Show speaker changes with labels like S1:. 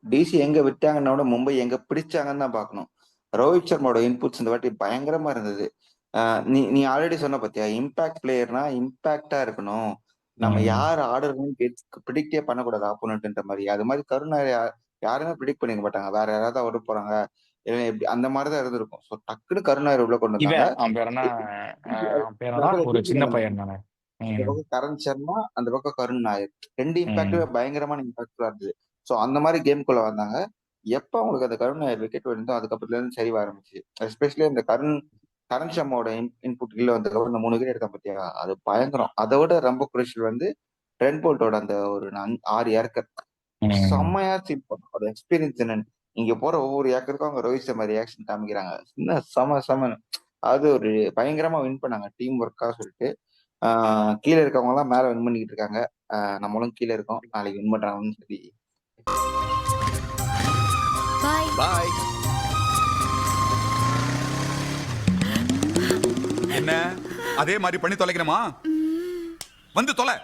S1: DC எங்க விட்டாங்கன்னா விட மும்பை எங்க பிடிச்சாங்கன்னு தான் பார்க்கணும். ரோஹித் சர்மாவோட இன்புட்ஸ் இந்த வாட்டி பயங்கரமா இருந்தது. நீ நீ ஆல்ரெடி சொன்ன பாத்தியா, இம்பாக்ட் பிளேயர்னா இம்பாக்ட்டா இருக்கணும். நம்ம
S2: ம்.
S1: யார் ஆடுறதுன்னு பிரிடிக்டே பண்ணக்கூடாது ஆப்போனன்ட்ன்ற மாரி. அது மாரி கருணா யாருமே பிரிடிக்ட் பண்ணிருக்க மாட்டாங்க. வேற யாராவது ஓட போறாங்க. இல்ல எப்படி அந்த மாரி தான் இருந்திருக்கும். ஸோ டக்குனு கருணாகர் உள்ள கொண்டு வந்தாங்க.
S2: இவன் அவன் பேர் என்ன? அவன் பேர் என்ன? ஒரு சின்ன பையன் தானே.
S1: இந்த
S2: ம்.
S1: பக்கம் கரண் சர்மா, அந்த பக்கம் கருண் நாயர். 2
S2: ம்.
S1: இம்பாக்ட்டுமே பயங்கரமான இம்பாக்ட்ஃபுல்லா இருந்தது. ஸோ அந்த மாரி கேம்க்குள்ள வந்தாங்க. எப்ப அவங்களுக்கு அந்த கருண் நாயர் விக்கெட் விழுந்தோ, அதுக்கப்புறத்துல இருந்து சரிவ ஆரம்பிச்சுச்சு. எஸ்பெஷலி இந்த கரண் சர்மாவோட இன்புட் கீழ வந்ததுக்கப்புறம் இந்த 3 விக்கெட் எடுத்தான் பாத்தியா? அது பயங்கரம். அத விட ரொம்ப குரூஷியல் வந்து ட்ரென்ட் போல்ட்டோட அந்த ஒரு 6 ஏர்க்கர்.
S2: ம்.
S1: செம்மையா ஃபீல் பண்ணும். அதோட எக்ஸ்பீரியன்ஸ் என்னன்னு. இங்க போற ஒவ்வொரு ஏக்கருக்கும் அவங்க ரோஹித் சர்மா ரியாக்ஷன் காமிக்கிறாங்க. என்ன செமன்னு. அது ஒரு பயங்கரமா வின் பண்ணாங்க. டீம் ஒர்க்கா சொல்லிட்டு. கீழ இருக்கவங்கலாம் மேல வின் பண்ணிக்கிட்டு இருக்காங்க. நம்மளும் கீழ இருக்கோம். நாளைக்கு வின் பண்றாங்கன்னு சொல்லி
S3: பாய்.
S4: பாய். என்ன அதே மாதிரி பண்ணி தொலைக்கணுமா? வந்து தொலை.